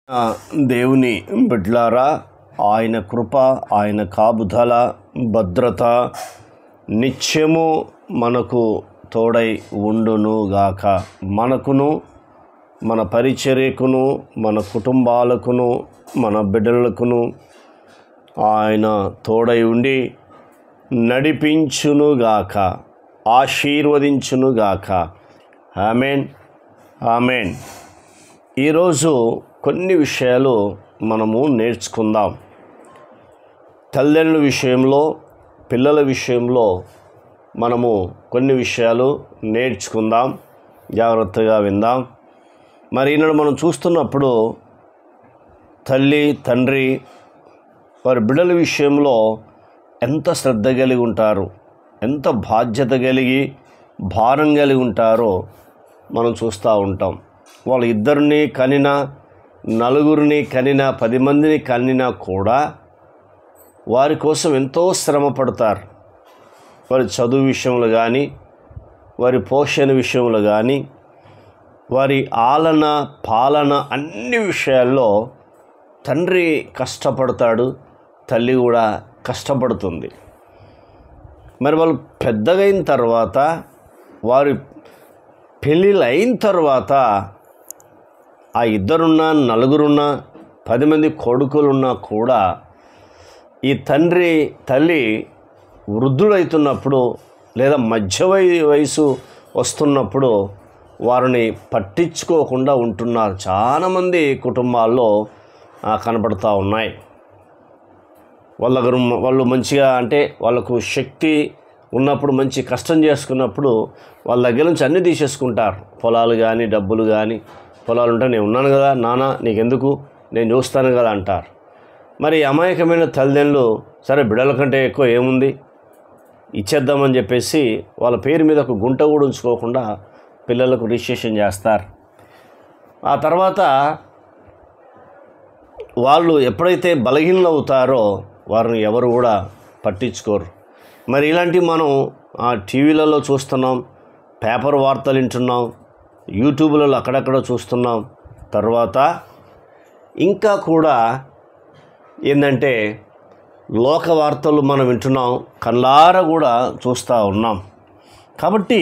ఆ దేవుని బిడ్లారా, ఆయన కృప, ఆయన కాపుదల, భద్రత నిత్యము మనకు తోడై ఉండునుగాక. మనకును, మన పరిచర్యకును, మన కుటుంబాలకును, మన బిడ్డలకును ఆయన తోడై ఉండి నడిపించునుగాక, ఆశీర్వదించునుగాక. ఆమేన్, ఆమేన్. ఈరోజు కొన్ని విషయాలు మనము నేర్చుకుందాం. తల్లిదండ్రుల విషయంలో, పిల్లల విషయంలో మనము కొన్ని విషయాలు నేర్చుకుందాం. జాగ్రత్తగా విందాం. మరి ఈనాడు మనం చూస్తున్నప్పుడు తల్లి, తండ్రి వారి బిడ్డల విషయంలో ఎంత శ్రద్ధ కలిగి ఉంటారు, ఎంత బాధ్యత కలిగి, భారం కలిగి ఉంటారో మనం చూస్తూ ఉంటాం. వాళ్ళు ఇద్దరిని కనినా, నలుగురిని కనినా, 10 మందిని కనినా కూడా వారి కోసం ఎంతో శ్రమ పడతారు. వారి చదువు విషయంలో కానీ, వారి పోషణ విషయంలో కానీ, వారి ఆలన పాలన అన్ని విషయాల్లో తండ్రి కష్టపడతాడు, తల్లి కూడా కష్టపడుతుంది. మరి వాళ్ళు పెద్దగా అయిన తర్వాత, వారి పెళ్ళిళ్ళు అయిన తర్వాత ఆ ఇద్దరున్నా, నలుగురున్నా, 10 మంది కొడుకులున్నా కూడా ఈ తండ్రి తల్లి వృద్ధులవుతున్నప్పుడు లేదా మధ్య వయసు వస్తున్నప్పుడు వారిని పట్టించుకోకుండా ఉంటున్నారు. చాలామంది కుటుంబాల్లో కనబడుతూ ఉన్నాయి. వాళ్ళు మంచిగా, అంటే వాళ్ళకు శక్తి ఉన్నప్పుడు, మంచి కష్టం చేసుకున్నప్పుడు వాళ్ళ దగ్గర నుంచి అన్నీ తీసేసుకుంటారు. పొలాలు కానీ, డబ్బులు కానీ. పొలాలు ఉంటే నేను ఉన్నాను కదా నాన్న, నీకెందుకు, నేను చూస్తాను కదా అంటారు. మరి అమాయకమైన తల్లిదండ్రులు సరే బిడ్డల కంటే ఎక్కువ ఏముంది ఇచ్చేద్దామని చెప్పేసి వాళ్ళ పేరు మీద ఒక గుంట కూడా ఉంచుకోకుండా పిల్లలకు రిజిస్ట్రేషన్ చేస్తారు. ఆ తర్వాత వాళ్ళు ఎప్పుడైతే బలహీనలు అవుతారో వారిని ఎవరు కూడా పట్టించుకోరు. మరి ఇలాంటివి మనం టీవీలలో చూస్తున్నాం, పేపర్ వార్తలు వింటున్నాం, యూట్యూబ్లలో అక్కడక్కడ చూస్తున్నాం. తర్వాత ఇంకా కూడా ఏంటంటే లోక వార్తలు మనం వింటున్నాం, కళ్ళారా కూడా చూస్తూ ఉన్నాం. కాబట్టి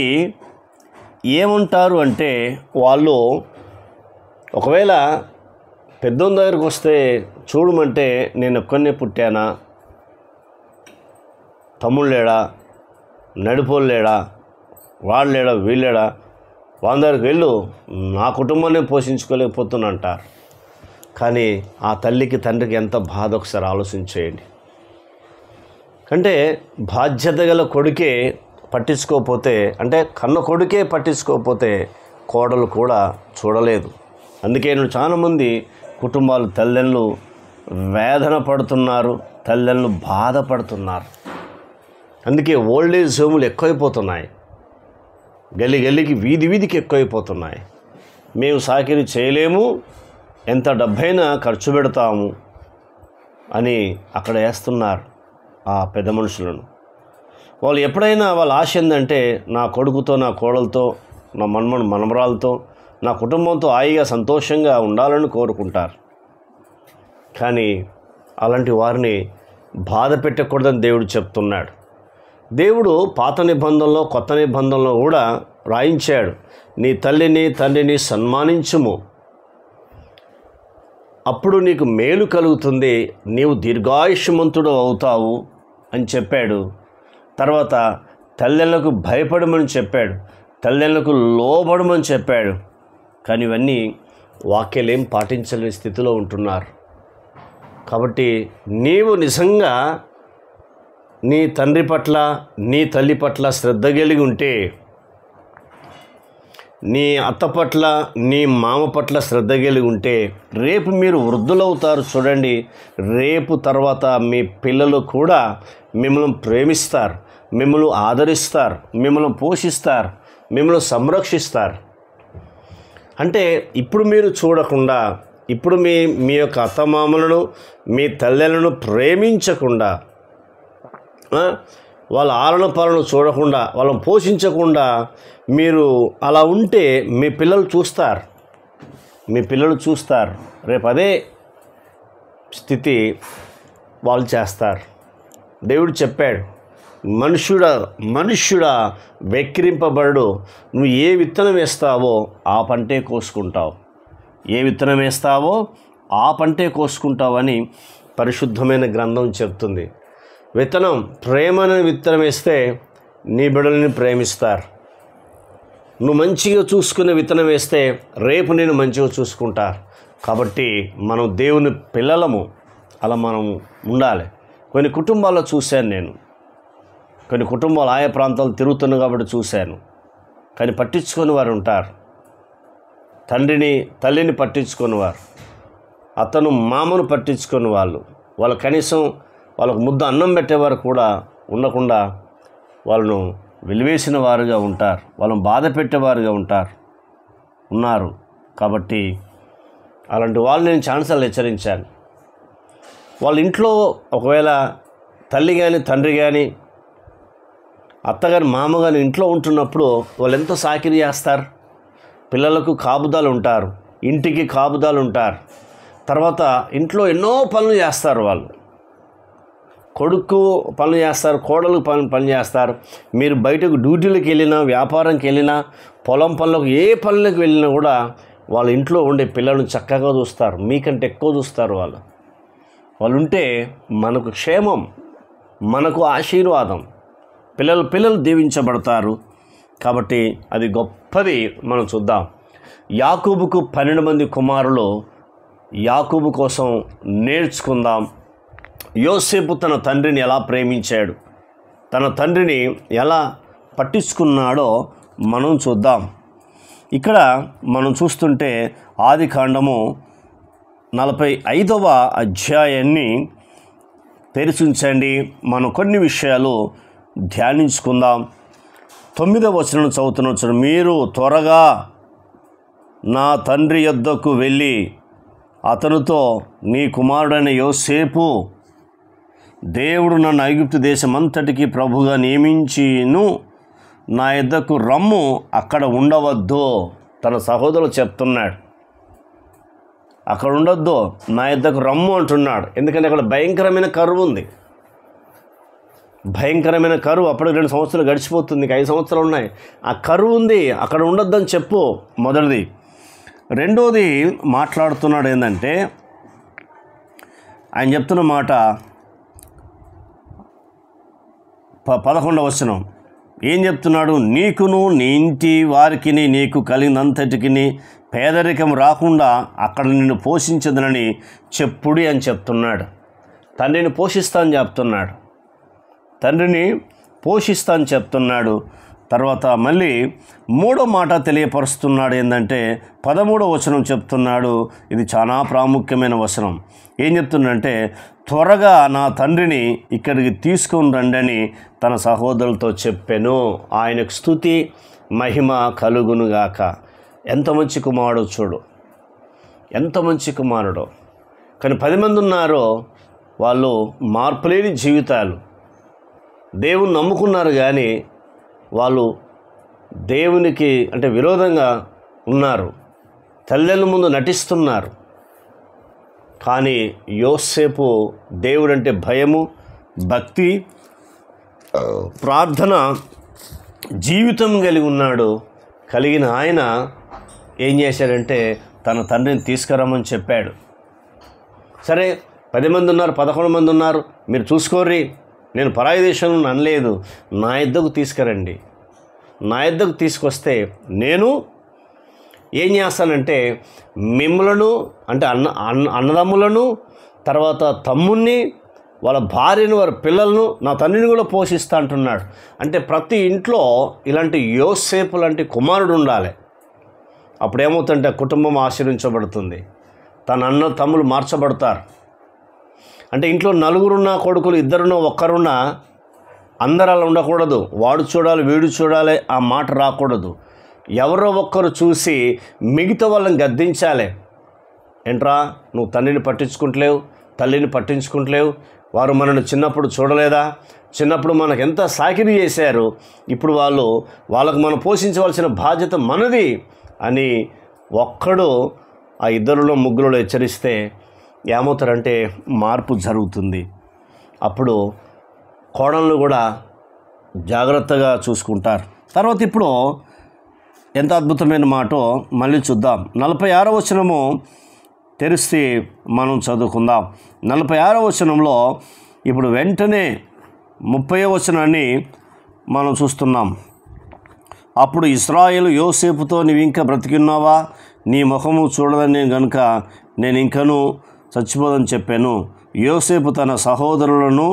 ఏమంటారు అంటే వాళ్ళు ఒకవేళ పెద్దోని దగ్గరికి వస్తే చూడమంటే నేను ఒక్కనే పుట్టానా, తమ్ముడు లేడా, నడిపోలు లేడా, వాడు లేడా, వీళ్ళేడా, వాళ్ళ దగ్గరికి వెళ్ళు, నా కుటుంబాన్ని పోషించుకోలేకపోతున్నా అంటారు. కానీ ఆ తల్లికి తండ్రికి ఎంత బాధ ఒకసారి ఆలోచించేయండి. అంటే బాధ్యత గల కొడుకే పట్టించుకోకపోతే, అంటే కన్న కొడుకే పట్టించుకోకపోతే కోడలు కూడా చూడలేదు. అందుకే చాలామంది కుటుంబాలు తల్లిదండ్రులు వేదన పడుతున్నారు, తల్లిదండ్రులు బాధపడుతున్నారు. అందుకే ఓల్డేజ్ హోములు ఎక్కువైపోతున్నాయి, గల్లికి వీధికి ఎక్కువైపోతున్నాయి. మేము సాకిరీ చేయలేము, ఎంత డబ్బైనా ఖర్చు పెడతాము అని అక్కడ వేస్తున్నారు ఆ పెద్ద మనుషులను. వాళ్ళు ఎప్పుడైనా వాళ్ళ ఆశ ఏంటంటే నా కొడుకుతో, నా కోడలతో, నా మనమరాలతో, నా కుటుంబంతో హాయిగా సంతోషంగా ఉండాలని కోరుకుంటారు. కానీ అలాంటి వారిని బాధ పెట్టకూడదని దేవుడు చెప్తున్నాడు. దేవుడు పాత నిబంధనలో, కొత్త నిబంధనలో కూడా రాయించాడు, నీ తల్లిని తండ్రిని సన్మానించుము, అప్పుడు నీకు మేలు కలుగుతుంది, నీవు దీర్ఘాయుష్మంతుడు అవుతావు అని చెప్పాడు. తర్వాత తల్లిదండ్రులకు భయపడమని చెప్పాడు, తల్లిదండ్రులకు లోబడమని చెప్పాడు. కానీ ఇవన్నీ వాక్యాలేం పాటించలేని స్థితిలో ఉంటున్నారు. కాబట్టి నీవు నిజంగా నీ తండ్రి పట్ల, నీ తల్లి పట్ల శ్రద్ధ కలిగి ఉంటే, నీ అత్త పట్ల, నీ మామ పట్ల శ్రద్ధ కలిగి ఉంటే రేపు మీరు వృద్ధులవుతారు. చూడండి, రేపు తర్వాత మీ పిల్లలు కూడా మిమ్మల్ని ప్రేమిస్తారు, మిమ్మల్ని ఆదరిస్తారు, మిమ్మల్ని పోషిస్తారు, మిమ్మల్ని సంరక్షిస్తారు. అంటే ఇప్పుడు మీరు చూడకుండా, ఇప్పుడు మీ యొక్క అత్తమామలను, మీ తల్లిదండ్రులను ప్రేమించకుండా, వాళ్ళ ఆలన పాలన చూడకుండా, వాళ్ళని పోషించకుండా మీరు అలా ఉంటే మీ పిల్లలు చూస్తారు. మీ పిల్లలు చూస్తారు, రేపు అదే స్థితి వాళ్ళు చేస్తారు. దేవుడు చెప్పాడు, మనుష్యుడా వెక్కిరింపబడు, నువ్వు ఏ విత్తనం వేస్తావో ఆ పంటే కోసుకుంటావు, ఏ విత్తనం వేస్తావో ఆ పంటే కోసుకుంటావని పరిశుద్ధమైన గ్రంథం చెప్తుంది. విత్తనం ప్రేమను విత్తనం వేస్తే నీ బిడ్డలని ప్రేమిస్తారు. నువ్వు మంచిగా చూసుకునే విత్తనం వేస్తే రేపు నేను మంచిగా చూసుకుంటారు. కాబట్టి మనం దేవుని పిల్లలము, అలా మనం ఉండాలి. కొన్ని కుటుంబాల్లో చూశాను నేను, కొన్ని కుటుంబాలు ఆయా ప్రాంతాలు తిరుగుతున్నాను కాబట్టి చూశాను. కానీ పట్టించుకొని వారు ఉంటారు, తల్లిని పట్టించుకొని వారు, అతను మామను పట్టించుకొని వాళ్ళు కనీసం వాళ్ళకు ముద్ద అన్నం పెట్టేవారు కూడా ఉండకుండా వాళ్ళను వెలివేసిన వారుగా ఉంటారు, వాళ్ళని బాధ పెట్టేవారుగా ఉన్నారు. కాబట్టి అలాంటి వాళ్ళు నేను ఛాన్సార్లు హెచ్చరించాను. వాళ్ళ ఇంట్లో ఒకవేళ తల్లి కానీ తండ్రి కానీ అత్తగారి మామ కానీ ఇంట్లో ఉంటున్నప్పుడు వాళ్ళు ఎంతో సాకిరీ చేస్తారు. పిల్లలకు కాపుదాలు ఉంటారు, ఇంటికి కాపుదాలు ఉంటారు. తర్వాత ఇంట్లో ఎన్నో పనులు చేస్తారు. వాళ్ళు కొడుకు పనులు చేస్తారు, కోడలు పనులు చేస్తారు. మీరు బయటకు డ్యూటీలకు వెళ్ళినా, వ్యాపారంకి వెళ్ళినా, పొలం పనులకు ఏ పనులకు వెళ్ళినా కూడా వాళ్ళ ఇంట్లో ఉండే పిల్లలను చక్కగా చూస్తారు, మీకంటే ఎక్కువ చూస్తారు. వాళ్ళు ఉంటే మనకు క్షేమం, మనకు ఆశీర్వాదం, పిల్లలు దీవించబడతారు. కాబట్టి అది గొప్పది. మనం చూద్దాం. యాకోబుకు 12 మంది కుమారులు. యాకోబు కోసం నేర్చుకుందాం. యోసేపు తన తండ్రిని ఎలా ప్రేమించాడు, తన తండ్రిని ఎలా పట్టించుకున్నాడో మనం చూద్దాం. ఇక్కడ మనం చూస్తుంటే ఆదికాండము 45వ అధ్యాయాన్ని తెరిచుంచండి. మనం కొన్ని విషయాలు ధ్యానించుకుందాం. 9వ వచనం చదువుతున్న, మీరు త్వరగా నా తండ్రి యొద్దకు వెళ్ళి అతనితో, నీ కుమారుడైన యోసేపు దేవుడు నన్ను ఐగుప్తు దేశమంతటికి ప్రభుగా నియమించిను, నా యొద్దకు రమ్ము, అక్కడ ఉండవద్దు. తన సహోదరులు చెప్తున్నాడు, అక్కడ ఉండొద్దు, నా యొద్దకు రమ్ము అంటున్నాడు. ఎందుకంటే అక్కడ భయంకరమైన కరువు ఉంది, భయంకరమైన కరువు. అప్పటికి 2 సంవత్సరాలు గడిచిపోతుంది, ఇంకా 5 సంవత్సరాలు ఉన్నాయి. ఆ కరువు ఉంది, అక్కడ ఉండొద్దని చెప్పు, మొదటిది. రెండోది మాట్లాడుతున్నాడు ఏంటంటే, ఆయన చెప్తున్న మాట 11వ వచనం ఏం చెప్తున్నాడు? నీకును నీ ఇంటి వారికి నీకు కలిగినంతటికి పేదరికం రాకుండా అక్కడ నిన్ను పోషించదనని చెప్పుడి అని చెప్తున్నాడు. తండ్రిని పోషిస్తానని చెప్తున్నాడు, తండ్రిని పోషిస్తానని చెప్తున్నాడు. తర్వాత మళ్ళీ 3వ మాట తెలియపరుస్తున్నాడు. ఏంటంటే 13వ వచనం చెప్తున్నాడు. ఇది చాలా ప్రాముఖ్యమైన వచనం. ఏం చెప్తున్నాడంటే, త్వరగా నా తండ్రిని ఇక్కడికి తీసుకొని రండి అని తన సహోదరులతో చెప్పాను. ఆయనకు స్తుతి మహిమ కలుగునుగాక. ఎంత మంచి కుమారుడు చూడు, ఎంత మంచి కుమారుడు. కానీ 10 మంది ఉన్నారో వాళ్ళు మార్పులేని జీవితాలు, దేవుని నమ్ముకున్నారు కానీ వాళ్ళు దేవునికి అంటే విరోధంగా ఉన్నారు, తల్లిదండ్రుల ముందు నటిస్తున్నారు. కానీ యోసేపు దేవుడంటే భయము, భక్తి, ప్రార్థన జీవితం కలిగి ఉన్నాడు. కలిగిన ఆయన ఏం చేశాడంటే తన తండ్రిని తీసుకురమ్మని చెప్పాడు. సరే 10 మంది ఉన్నారు, 11 మంది ఉన్నారు, మీరు చూసుకోర్రి, నేను పరాయి దేశంలో అనలేదు, నా యొద్దకు తీసుకురండి. నా యొద్దకు తీసుకొస్తే నేను ఏం చేస్తానంటే మిమ్మలను అంటే అన్నదమ్ములను, తర్వాత తమ్ముణ్ణి, వాళ్ళ భార్యను, వారి పిల్లలను, నా తండ్రిని కూడా పోషిస్తా అంటున్నాడు. అంటే ప్రతి ఇంట్లో ఇలాంటి యోసేపు లాంటి కుమారుడు ఉండాలి. అప్పుడేమవుతుందంటే కుటుంబం ఆశీర్వించబడుతుంది, తన తమ్ములు మార్చబడతారు. అంటే ఇంట్లో 4 కొడుకులు, 2 ఒక్కరున్నా అందరూ అలా ఉండకూడదు. వాడు చూడాలి, వీడు చూడాలి, ఆ మాట రాకూడదు. ఎవరో ఒక్కరు చూసి మిగతా వాళ్ళని గద్దించాలి. ఏంట్రా నువ్వు తండ్రిని పట్టించుకుంటలేవు, తల్లిని పట్టించుకుంటలేవు, వారు మనల్ని చిన్నప్పుడు చూడలేదా, చిన్నప్పుడు మనకు ఎంత సాకిరీ చేశారు, ఇప్పుడు వాళ్ళకు మనం పోషించవలసిన బాధ్యత మనది అని ఒక్కడు ఆ ఇద్దరిలో ముగ్గురులో హెచ్చరిస్తే ఏమవుతారంటే మార్పు జరుగుతుంది. అప్పుడు కోడళ్ళు కూడా జాగ్రత్తగా చూసుకుంటారు. తర్వాత ఇప్పుడు ఎంత అద్భుతమైన మాటో మళ్ళీ చూద్దాం. 46వ వచనము తెరిస్తే మనం చదువుకుందాం. 46వ వచనంలో ఇప్పుడు వెంటనే 30వ వచనాన్ని మనం చూస్తున్నాం. అప్పుడు ఇశ్రాయేలు యోసేపుతో, నీవు ఇంకా బ్రతికున్నావా? నీ ముఖము చూడదని గనుక నేను ఇంకనూ చచ్చిపోదని చెప్పాను. యోసేపు తన సహోదరులను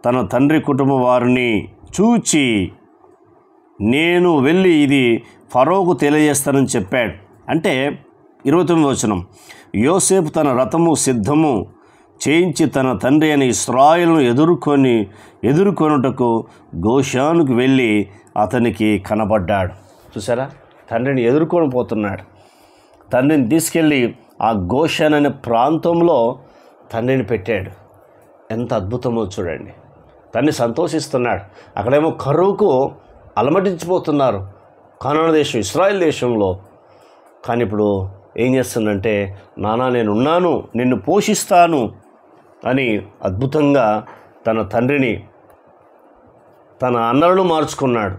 తన తండ్రి కుటుంబ వారిని చూచి, నేను వెళ్ళి ఇది ఫరోకు తెలియజేస్తానని చెప్పాడు. అంటే 29వ వచనం, యోసేపు తన రథము సిద్ధము చేయించి తన తండ్రి అని ఇశ్రాయేలును ఎదుర్కొనుటకు గోషానుకు వెళ్ళి అతనికి కనబడ్డాడు. చూసారా, తండ్రిని ఎదుర్కొని పోతున్నాడు. తండ్రిని తీసుకెళ్ళి ఆ గోషాన్ అనే ప్రాంతంలో తండ్రిని పెట్టాడు. ఎంత అద్భుతమో చూడండి. తండ్రి సంతోషిస్తున్నాడు. అక్కడేమో కరువుకు అలమటించిపోతున్నారు కానాను దేశం, ఇశ్రాయేల్ దేశంలో. కానీ ఇప్పుడు ఏం చేస్తుందంటే, నానా నేను ఉన్నాను, నిన్ను పోషిస్తాను అని అద్భుతంగా తన తండ్రిని, తన అన్నలను మార్చుకున్నాడు.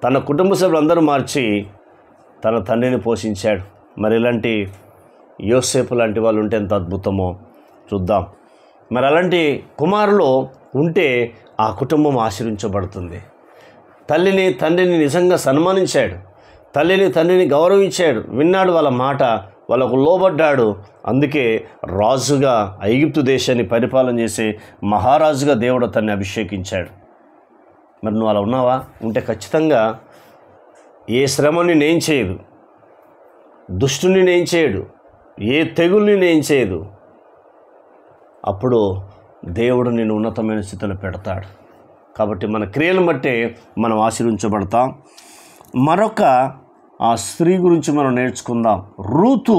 తన కుటుంబ సభ్యులందరూ మార్చి తన తండ్రిని పోషించాడు. మరి ఇలాంటి యోసేపు లాంటి వాళ్ళు ఉంటే ఎంత అద్భుతమో చూద్దాం. మరి అలాంటి కుమారులు ఉంటే ఆ కుటుంబం ఆశీర్వించబడుతుంది. తల్లిని తండ్రిని నిజంగా సన్మానించాడు. తల్లిని తండ్రిని గౌరవించాడు. విన్నాడు వాళ్ళ మాట, వాళ్ళకు లోబడ్డాడు. అందుకే రాజుగా ఐగుప్తు దేశాన్ని పరిపాలన చేసే మహారాజుగా దేవుడు అతన్ని అభిషేకించాడు. మరి నువ్వు అలా ఉన్నావా? ఉంటే ఖచ్చితంగా ఏ శ్రమని నేం చేయదు, దుష్టుని నేం చేయడు, ఏ తెగుల్ని నేం చేయదు. అప్పుడు దేవుడు నిన్ను ఉన్నతమైన స్థితిలో పెడతాడు. కాబట్టి మన క్రియలను బట్టే మనం ఆశీర్వించబడతాం. మరొక ఆ స్త్రీ గురించి మనం నేర్చుకుందాం. రూతు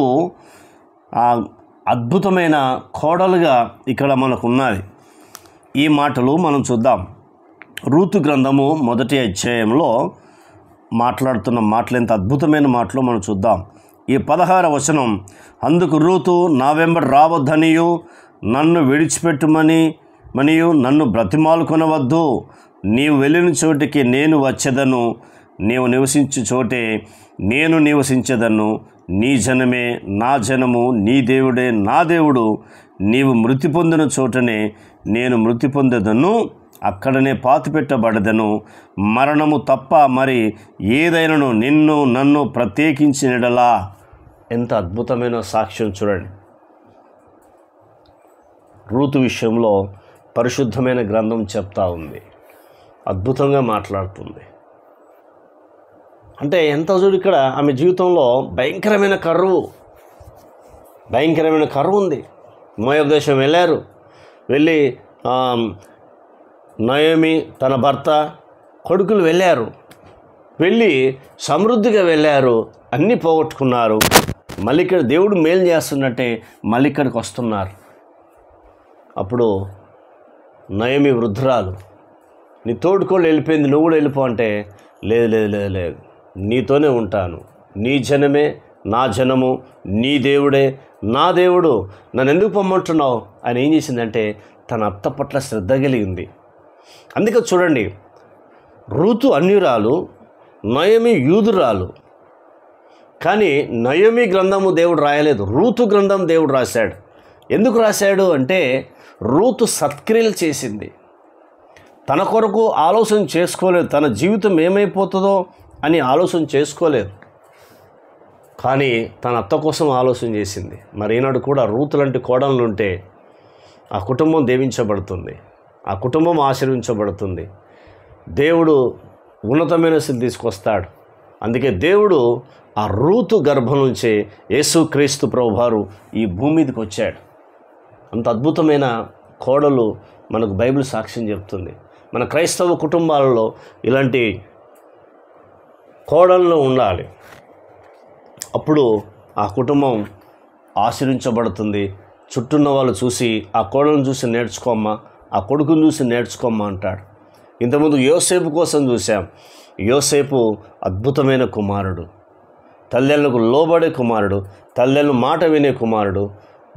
అద్భుతమైన కోడలుగా ఇక్కడ మనకు ఉన్నది. ఈ మాటలు మనం చూద్దాం. రూతు గ్రంథము 1వ అధ్యాయంలో మాట్లాడుతున్న మాటలు ఎంత అద్భుతమైన మాటలు మనం చూద్దాం. ఈ 16వ వచనం, అందుకు రూతు, నా వెంబడి రావద్దనియు నన్ను విడిచిపెట్టుమనియు నన్ను బ్రతిమాలుకొనవద్దు. నీవు వెళ్ళిన చోటికి నేను వచ్చేదను, నీవు నివసించు చోటే నేను నివసించేదను. నీ జనమే నా జనము, నీ దేవుడే నా దేవుడు. నీవు మృతి పొందిన చోటనే నేను మృతి పొందేదను, అక్కడనే పాతిపెట్టబడదను. మరణము తప్ప మరి ఏదైనాను నిన్ను నన్ను ప్రత్యేకించినడలా. ఎంత అద్భుతమైన సాక్ష్యం చూడండి. రూతు విషయంలో పరిశుద్ధమైన గ్రంథం చెప్తా ఉంది, అద్భుతంగా మాట్లాడుతుంది. అంటే ఎంత చూడు, ఇక్కడ ఆమె జీవితంలో భయంకరమైన కరువు ఉంది. మోయాబు దేశం వెళ్ళారు. వెళ్ళి నయోమి తన భర్త కొడుకులు వెళ్ళారు. వెళ్ళి సమృద్ధిగా వెళ్ళారు, అన్నీ పోగొట్టుకున్నారు. మళ్ళీ ఇక్కడ దేవుడు మేలు చేస్తున్నట్టే మళ్ళీ ఇక్కడికి వస్తున్నారు. అప్పుడు నయోమి వృద్ధురాలు, నీ తోడుకోళ్ళు వెళ్ళిపోయింది, నువ్వు కూడా వెళ్ళిపో అంటే, లేదు లేదు లేదు లేదు, నీతోనే ఉంటాను. నీ జనమే నా జనము, నీ దేవుడే నా దేవుడు, నన్ను ఎందుకు పొమ్మంటున్నావు అని ఏం చేసిందంటే తన అత్త పట్ల శ్రద్ధ కలిగింది. అందుకే చూడండి, రూతు అన్యురాలు, నయోమి యూదురాలు. కానీ నయోమి గ్రంథము దేవుడు రాయలేదు, రూతు గ్రంథం దేవుడు రాశాడు. ఎందుకు రాశాడు అంటే రూతు సత్క్రియలు చేసింది. తన కొరకు ఆలోచన చేసుకోలేదు, తన జీవితం ఏమైపోతుందో అని ఆలోచన చేసుకోలేదు. కానీ తన అత్త కోసం ఆలోచన చేసింది. మరి ఈనాడు కూడా రూతు లాంటి కోడళ్ళు ఉంటే ఆ కుటుంబం దీవించబడుతుంది, ఆ కుటుంబం ఆశీర్వించబడుతుంది. దేవుడు ఉన్నతమైన స్థితి తీసుకొస్తాడు. అందుకే దేవుడు ఆ రూతు గర్భం నుంచే యేసుక్రీస్తు ప్రభువారు ఈ భూమి మీదకి వచ్చాడు. అంత అద్భుతమైన కోడలు మనకు బైబిల్ సాక్ష్యం చెప్తుంది. మన క్రైస్తవ కుటుంబాలలో ఇలాంటి కోడళ్ళు ఉండాలి. అప్పుడు ఆ కుటుంబం ఆశీర్వించబడుతుంది. చుట్టూన్న వాళ్ళు చూసి ఆ కోడలను చూసి నేర్చుకోమ్మా, ఆ కొడుకుని చూసి నేర్చుకోమ్మా అంటాడు. ఇంతకుముందు యోసేపు కోసం చూసాం. యోసేపు అద్భుతమైన కుమారుడు. తల్లిదండ్రులకు లోబడే కుమారుడు, తల్లిదండ్రుల మాట వినే కుమారుడు,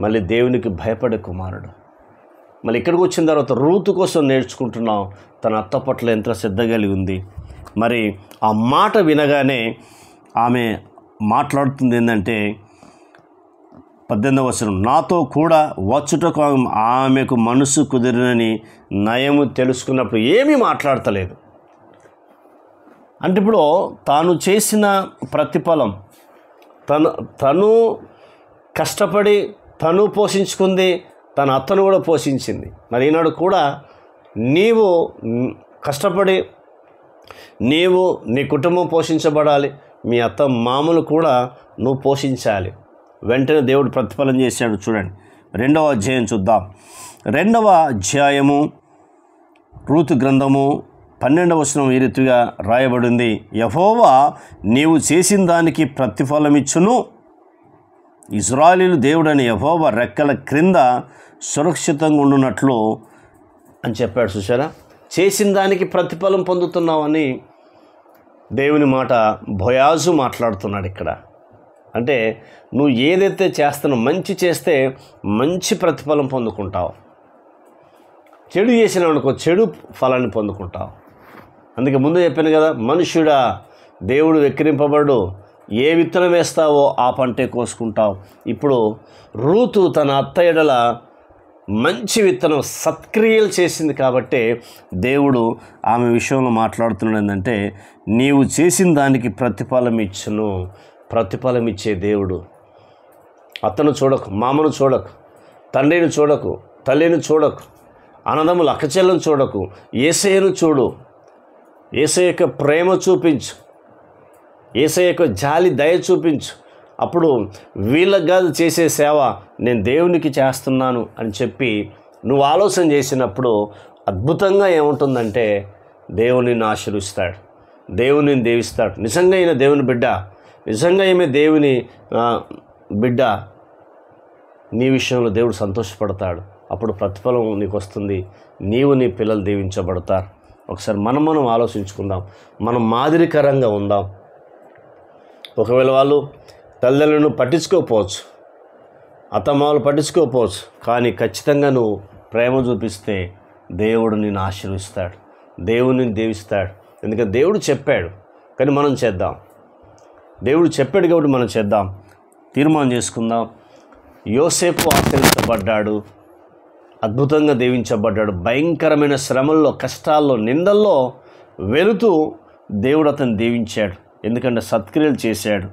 మళ్ళీ దేవునికి భయపడే కుమారుడు. మళ్ళీ ఇక్కడికి వచ్చిన తర్వాత రూతు కోసం నేర్చుకుంటున్నాం. తన అత్త పట్ల ఎంత శ్రద్ధ కలిగి ఉంది. మరి ఆ మాట వినగానే ఆమె మాట్లాడుతుంది ఏంటంటే 18వ వచనం, నాతో కూడా వచ్చుటకు ఆమెకు మనసు కుదిరినని నయము తెలుసుకున్నప్పుడు ఏమీ మాట్లాడతలేదు. అంటే ఇప్పుడు తాను చేసిన ప్రతిఫలం, తను కష్టపడి తను పోషించుకుంది, తన అత్తను కూడా పోషించింది. మరి ఈనాడు కూడా నీవు కష్టపడి నీ కుటుంబం పోషించబడాలి, మీ అత్త మామలు కూడా నువ్వు పోషించాలి. వెంటనే దేవుడు ప్రతిఫలం చేశాడు. చూడండి 2వ అధ్యాయం చూద్దాం. 2వ అధ్యాయము రూతు గ్రంథము 12వ వచనం ఈ రీతిగా రాయబడింది, యెహోవా నీవు చేసిన దానికి ప్రతిఫలమిచ్చును, ఇశ్రాయేలు దేవుడని యెహోవా రెక్కల క్రింద సురక్షితంగా ఉండునట్లు అని చెప్పాడు. చూసారా, చేసిన దానికి ప్రతిఫలం పొందుతున్నావని దేవుని మాట బోయాజు మాట్లాడుతున్నాడు ఇక్కడ. అంటే నువ్వు ఏదైతే చేస్తున్నావు, మంచి చేస్తే మంచి ప్రతిఫలం పొందుకుంటావు, చెడు చేసినావు అనుకో చెడు ఫలాన్ని పొందుకుంటావు. అందుకే ముందు చెప్పాను కదా, మనుష్యుడా దేవుడు వెక్కిరింపబడు, ఏ విత్తనం వేస్తావో ఆ పంటే కోసుకుంటావు. ఇప్పుడు రూతు తన అత్త ఎడల మంచి విత్తనం సత్క్రియలు చేసింది కాబట్టి దేవుడు ఆమె విషయంలో మాట్లాడుతున్నాడు ఏంటంటే, నీవు చేసిన దానికి ప్రతిఫలం ఇచ్చును. ప్రతిఫలం ఇచ్చే దేవుడు. అత్తను చూడకు, మామను చూడకు, తండ్రిని చూడకు, తల్లిని చూడకు, అన్నదమ్ముల అక్కచెల్లను చూడకు, యేసయ్యను చూడు. యేసయ్య యొక్క ప్రేమ చూపించు, యేసయ్య యొక్క జాలి దయ చూపించు. అప్పుడు వీళ్ళకి కాదు చేసే సేవ, నేను దేవునికి చేస్తున్నాను అని చెప్పి నువ్వు ఆలోచన చేసినప్పుడు అద్భుతంగా ఏముంటుందంటే, దేవుని నిన్ను ఆశీర్వదిస్తాడు, దేవుని దీవిస్తాడు. నిజంగా ఈయన దేవుని బిడ్డ, నిజంగా ఈమె దేవుని బిడ్డ, నీ విషయంలో దేవుడు సంతోషపడతాడు. అప్పుడు ప్రతిఫలం నీకు వస్తుంది, నీవు నీ పిల్లలు దీవించబడతారు. ఒకసారి మనం ఆలోచించుకుందాం, మనం మాదిరికరంగా ఉందాం. ఒకవేళ వాళ్ళు తల్లిదండ్రులను పట్టించుకోకపోవచ్చు, అత్తమామలు పట్టించుకోకపోవచ్చు, కానీ ఖచ్చితంగా నువ్వు ప్రేమ చూపిస్తే దేవుడు నిన్ను ఆశీర్వదిస్తాడు, దేవుడిని దీవిస్తాడు. ఎందుకంటే దేవుడు చెప్పాడు, కానీ మనం చేద్దాం. దేవుడు చెప్పాడు కాబట్టి మనం చేద్దాం. తీర్మానం చేసుకుందాం. యోసేపు ఆశీర్వదించబడ్డాడు, అద్భుతంగా దీవించబడ్డాడు. భయంకరమైన శ్రమల్లో, కష్టాల్లో, నిందల్లో వెళుతూ దేవుడు అతను దీవించాడు, ఎందుకంటే సత్క్రియలు చేశాడు.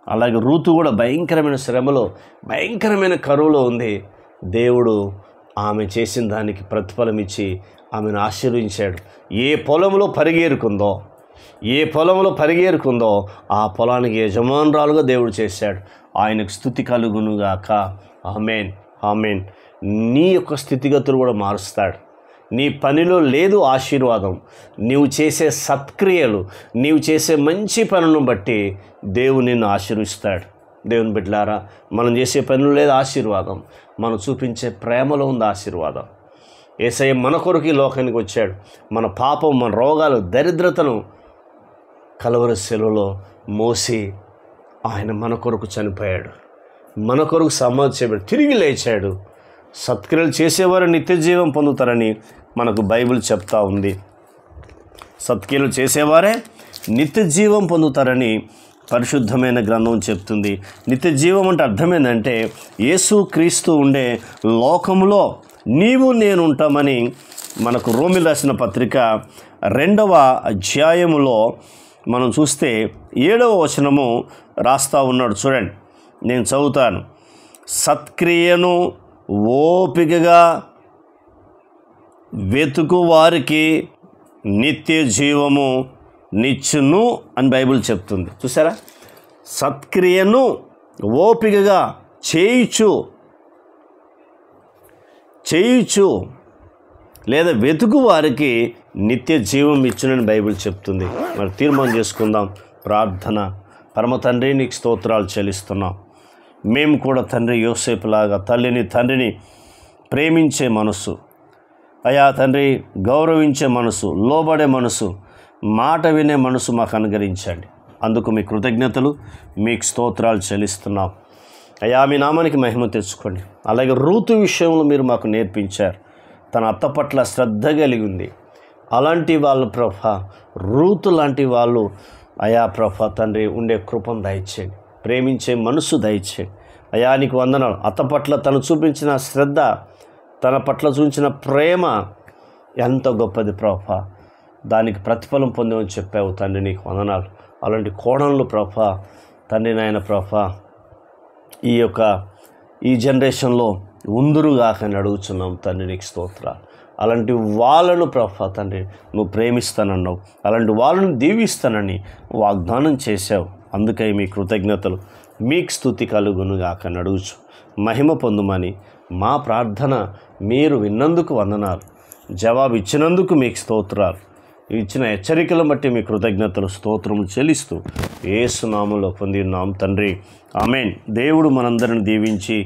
అలాగే రూతు కూడా భయంకరమైన శ్రమలో, భయంకరమైన కరువులో ఉంది. దేవుడు ఆమె చేసిన దానికి ప్రతిఫలం ఇచ్చి ఆమెను ఆశీర్వదించాడు. ఏ పొలంలో పరిగేరుకుందో ఆ పొలానికి యజమానురాలుగా దేవుడు చేశాడు. ఆయనకు స్తుతి కలుగునుగాక. ఆమేన్, ఆమేన్. నీ యొక్క స్థితిగతులు కూడా మారుస్తాడు. నీ పనిలో లేదు ఆశీర్వాదం, నీవు చేసే సత్క్రియలు, నీవు చేసే మంచి పనులను బట్టి దేవుడు నిన్ను ఆశీర్విస్తాడు. దేవుని బిడ్డలారా, మనం చేసే పనులు లేదు ఆశీర్వాదం, మనం చూపించే ప్రేమలో ఉంది ఆశీర్వాదం. యేసయ్య మన కొరకు ఈ లోకానికి వచ్చాడు. మన పాపం, మన రోగాలు, దరిద్రతను కలువరి శిలువలో మోసి ఆయన మన కొరకు చనిపోయాడు, మన కొరకు సమాధి చేయబడి తిరిగి లేచాడు. సత్క్రియలు చేసేవారు నిత్య జీవం పొందుతారని మనకు బైబిల్ చెప్తా ఉంది. సత్క్రియలు చేసేవారే నిత్య జీవం పొందుతారని పరిశుద్ధమైన గ్రంథం చెప్తుంది. నిత్య జీవం అంటే అర్థం ఏంటంటే, యేసు క్రీస్తు ఉండే లోకములో నీవు నేను ఉంటామని మనకు రోమిలు రాసిన పత్రిక 2వ అధ్యాయములో మనం చూస్తే 7వ వచనము రాస్తా ఉన్నాడు. చూడండి, నేను చదువుతాను. సత్క్రియను ఓపికగా వెతుకు వారికి నిత్య జీవము నిచ్చును అని బైబిల్ చెప్తుంది. చూసారా, సత్క్రియను ఓపికగా చేయుచు లేదా వెతుకు వారికి నిత్య జీవం ఇచ్చునని బైబిల్ చెప్తుంది. మరి తీర్మానం చేసుకుందాం. ప్రార్థన. పరమ తండ్రి, నీకు స్తోత్రాలు చెల్లిస్తున్నాం. మేము కూడా తండ్రి యోసేపులాగా తల్లిని తండ్రిని ప్రేమించే మనసు, అయా తండ్రి గౌరవించే మనసు, లోబడే మనసు, మాట వినే మనసు మాకు అనుగ్రహించండి. అందుకు మీ కృతజ్ఞతలు, మీకు స్తోత్రాలు చెల్లిస్తున్నాం. అయ్యా, మీ నామానికి మహిమ తెచ్చుకోండి. అలాగే రూతు విషయంలో మీరు మాకు నేర్పించారు. తన అత్త పట్ల శ్రద్ధ కలిగి ఉంది. అలాంటి వాళ్ళు ప్రభా, రూతు లాంటి వాళ్ళు అయా ప్రభా తండ్రి ఉండే కృపను దయచేయండి. ప్రేమించే మనసు దయచేయండి. అయా నీకు వందనాలు. అత్త పట్ల తను చూపించిన శ్రద్ధ, తన పట్ల చూపించిన ప్రేమ ఎంత గొప్పది ప్రభా. దానికి ప్రతిఫలం పొందామని చెప్పావు తండ్రి, నీకు వందనాలు. అలాంటి కోణంలో ప్రభా తండ్రి నాయన ప్రభా ఈ జనరేషన్లో ఉందురుగాకని అడుగుతున్నాం తండ్రి, నీకు స్తోత్రాలు. అలాంటి వాళ్ళను ప్రభా తండ్రి నువ్వు ప్రేమిస్తానన్నావు, అలాంటి వాళ్ళను దీవిస్తానని వాగ్దానం చేశావు. అందుకై మీ కృతజ్ఞతలు, మీకు స్తుతి కలుగునుగాకని అడుగుచు మహిమ పొందుమని మా ప్రార్థన మీరు విన్నందుకు వందనాలు, జవాబు ఇచ్చినందుకు మీకు స్తోత్రాలు. ఇచ్చిన హెచ్చరికలను బట్టి మీ కృతజ్ఞతలు, స్తోత్రము చెల్లిస్తూ యేసు నామములో పొందినాం తండ్రి. ఆమెన్. దేవుడు మనందరిని దీవించి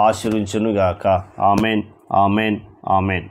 ఆశీర్వదించునుగాక. Amen, amen, amen.